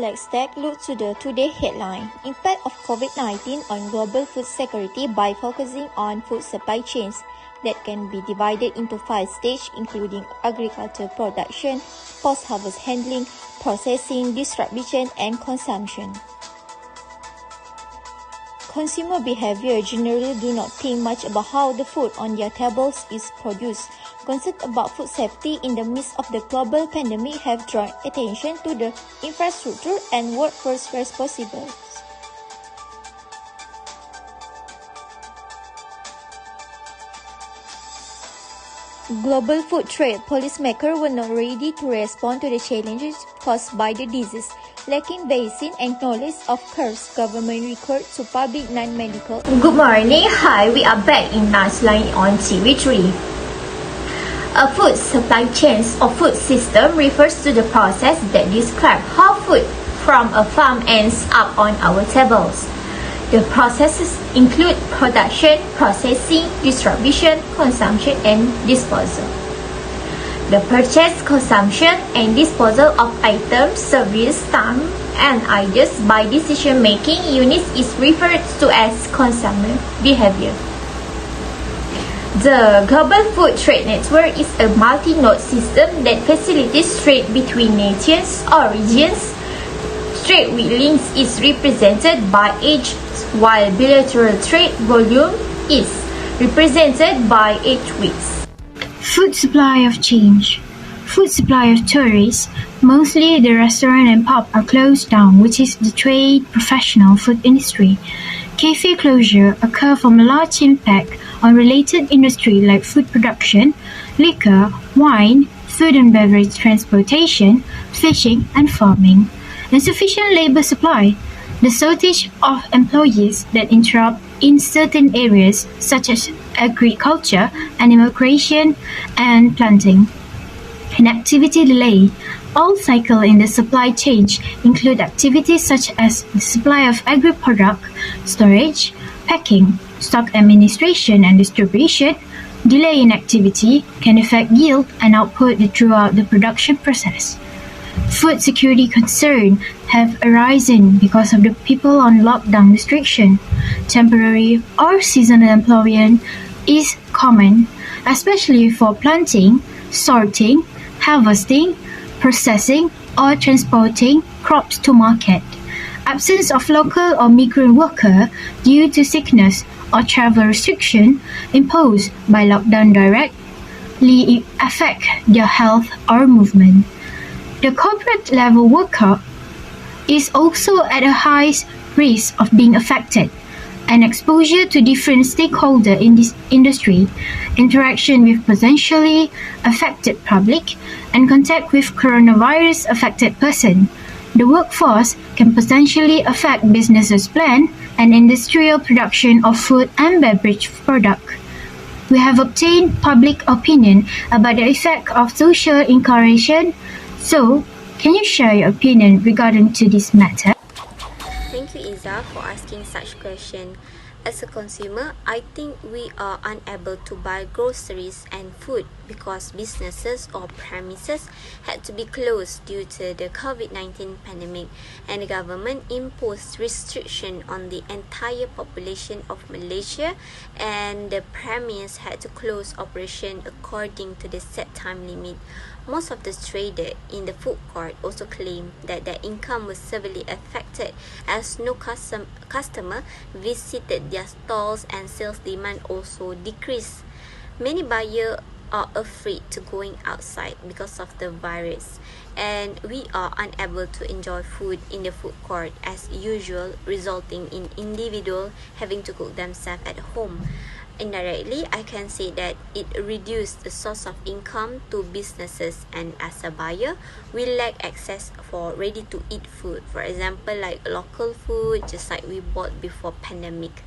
Let's take a look to the today headline. Impact of COVID-19 on global food security by focusing on food supply chains that can be divided into 5 stages, including agriculture production, post-harvest handling, processing, distribution, and consumption. Consumer behavior generally do not think much about how the food on their tables is produced. Concerns about food safety in the midst of the global pandemic have drawn attention to the infrastructure and workforce responsibilities. Global food trade policymakers were not ready to respond to the challenges caused by the disease. Lacking vaccine and knowledge of curves, government record to public non-medical. Good morning. Hi, we are back in Nightline on TV3. A food supply chain or food system refers to the process that describes how food from a farm ends up on our tables. The processes include production, processing, distribution, consumption, and disposal. The purchase, consumption, and disposal of items, service, time, and ideas by decision-making units is referred to as consumer behavior. The Global Food Trade Network is a multi-node system that facilitates trade between nations or regions. Trade with links is represented by age, while bilateral trade volume is represented by age weeks. Food supply of change. Food supply of tourists. Mostly the restaurant and pub are closed down, which is the trade professional food industry. Cafe closure occur from a large impact on related industry like food production, liquor, wine, food and beverage transportation, fishing, and farming. Insufficient labor supply. The shortage of employees that interrupt in certain areas such as agriculture, animal creation, and planting. An activity delay. All cycles in the supply chain include activities such as the supply of agri-product, storage, packing, stock administration and distribution. Delay in activity can affect yield and output throughout the production process. Food security concerns have arisen because of the people on lockdown restriction. Temporary or seasonal employment is common, especially for planting, sorting, harvesting, processing, or transporting crops to market. Absence of local or migrant worker due to sickness or travel restriction imposed by lockdown directly affect their health or movement. The corporate level worker is also at a high risk of being affected, and exposure to different stakeholders in this industry, interaction with potentially affected public, and contact with coronavirus affected person. The workforce can potentially affect businesses' plan and industrial production of food and beverage product. We have obtained public opinion about the effect of social incarceration. So, can you share your opinion regarding to this matter? Thank you, Iza, for asking such question. As a consumer, I think we are unable to buy groceries and food because businesses or premises had to be closed due to the COVID-19 pandemic, and the government imposed restriction on the entire population of Malaysia, and the premise had to close operation according to the set time limit. Most of the traders in the food court also claim that their income was severely affected as no customer visited their stalls and sales demand also decreased. Many buyers are afraid to going outside because of the virus, and we are unable to enjoy food in the food court as usual, resulting in individuals having to cook themselves at home. Indirectly, I can say that it reduced the source of income to businesses, and as a buyer, we lack access for ready-to-eat food. For example, like local food, just like we bought before pandemic.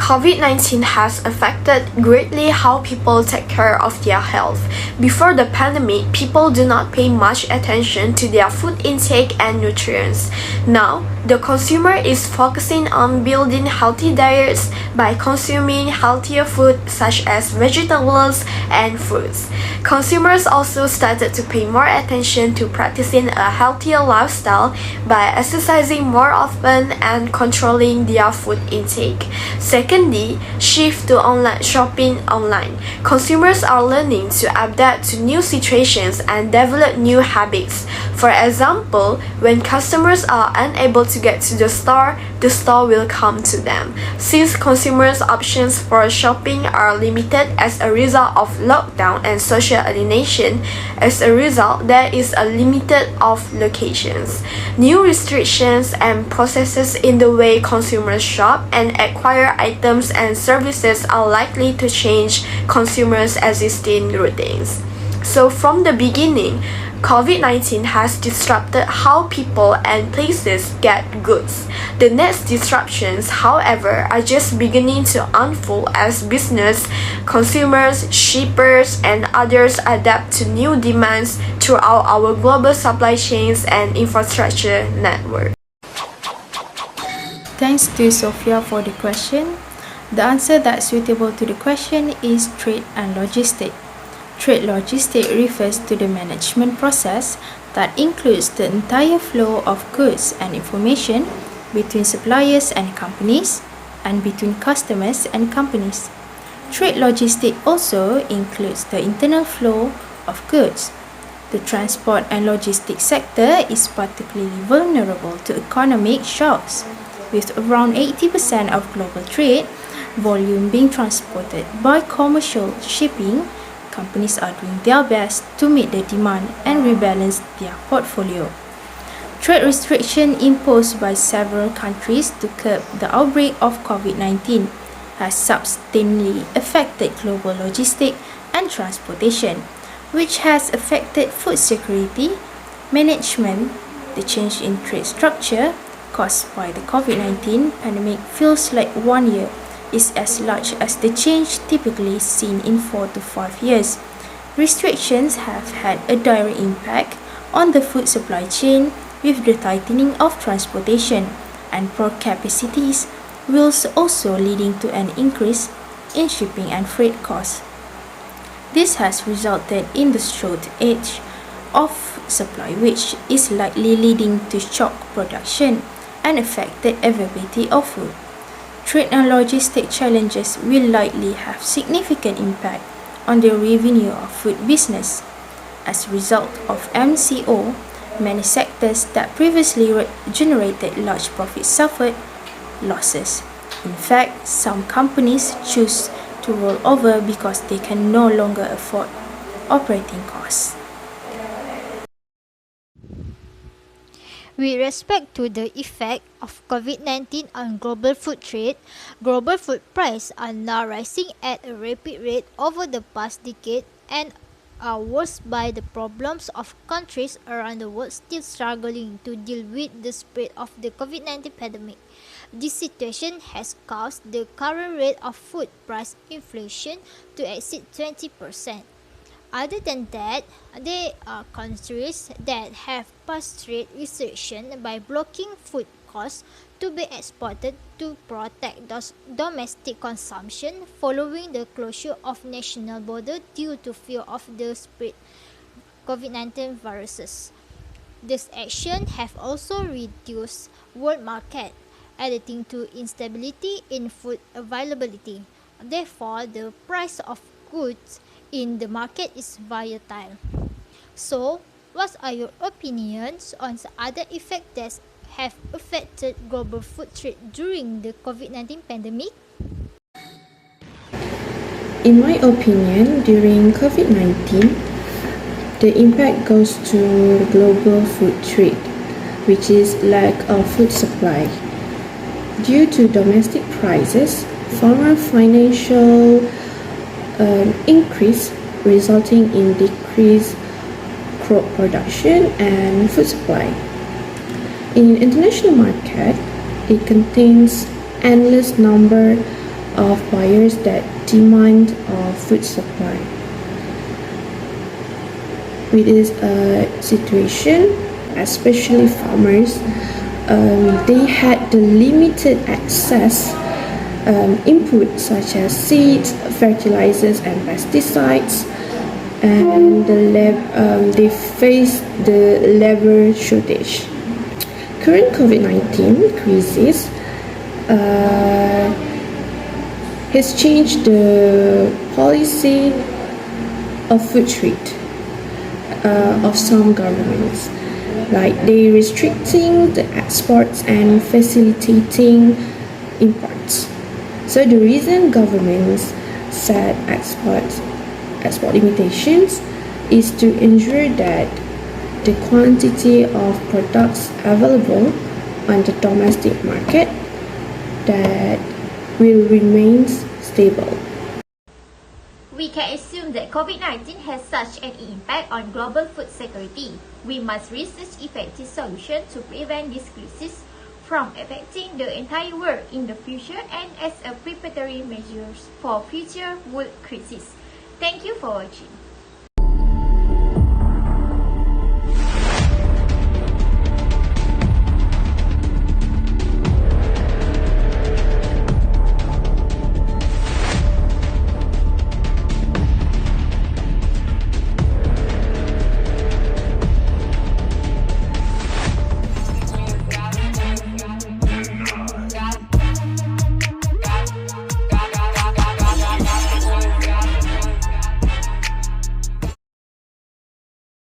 COVID-19 has affected greatly how people take care of their health. Before the pandemic, people do not pay much attention to their food intake and nutrients. Now, the consumer is focusing on building healthy diets by consuming healthier food such as vegetables and fruits. Consumers also started to pay more attention to practicing a healthier lifestyle by exercising more often and controlling their food intake. Secondly, shift to online shopping online. Consumers are learning to adapt to new situations and develop new habits. For example, when customers are unable to get to the store will come to them. Since consumers' options for shopping are limited as a result of lockdown and social alienation, as a result, there is a limited of locations. New restrictions and processes in the way consumers shop and acquire items and services are likely to change consumers' existing routines. So from the beginning, COVID-19 has disrupted how people and places get goods. The next disruptions, however, are just beginning to unfold as business, consumers, shippers, and others adapt to new demands throughout our global supply chains and infrastructure network. Thanks to Sophia for the question. The answer that's suitable to the question is trade and logistics. Trade logistics refers to the management process that includes the entire flow of goods and information between suppliers and companies and between customers and companies. Trade logistics also includes the internal flow of goods. The transport and logistics sector is particularly vulnerable to economic shocks, with around 80% of global trade volume being transported by commercial shipping. Companies are doing their best to meet the demand and rebalance their portfolio. Trade restrictions imposed by several countries to curb the outbreak of COVID-19 has substantially affected global logistics and transportation, which has affected food security management. The change in trade structure caused by the COVID-19 pandemic feels like 1 year is as large as the change typically seen in 4 to 5 years. Restrictions have had a direct impact on the food supply chain, with the tightening of transportation and port capacities, whilst also leading to an increase in shipping and freight costs. This has resulted in the shortage of supply, which is likely leading to shock production and affected availability of food. Trade and logistic challenges will likely have significant impact on the revenue of food business. As a result of MCO, many sectors that previously generated large profits suffered losses. In fact, some companies choose to roll over because they can no longer afford operating costs. With respect to the effect of COVID-19 on global food trade, global food prices are now rising at a rapid rate over the past decade and are worsened by the problems of countries around the world still struggling to deal with the spread of the COVID-19 pandemic. This situation has caused the current rate of food price inflation to exceed 20%. Other than that, there are countries that have passed trade restrictions by blocking food costs to be exported to protect domestic consumption following the closure of national borders due to fear of the spread COVID-19 viruses. These actions have also reduced world market, adding to instability in food availability. Therefore, the price of goods in the market is volatile. So, what are your opinions on the other effects that have affected global food trade during the COVID-19 pandemic? In my opinion, during COVID-19, the impact goes to global food trade, which is lack of food supply. Due to domestic prices, farmer financial increase resulting in decreased crop production and food supply. In international market, it contains endless number of buyers that demand of food supply. With this situation, especially farmers, they had the limited access input such as seeds, fertilizers and pesticides, and they faced the labor shortage. Current COVID-19 crisis has changed the policy of food trade of some governments, like they restricting the exports and facilitating imports. So the reason governments set export limitations is to ensure that the quantity of products available on the domestic market that will remain stable. We can assume that COVID-19 has such an impact on global food security. We must research effective solutions to prevent this crisis from affecting the entire world in the future and as a preparatory measures for future world crises. Thank you for watching.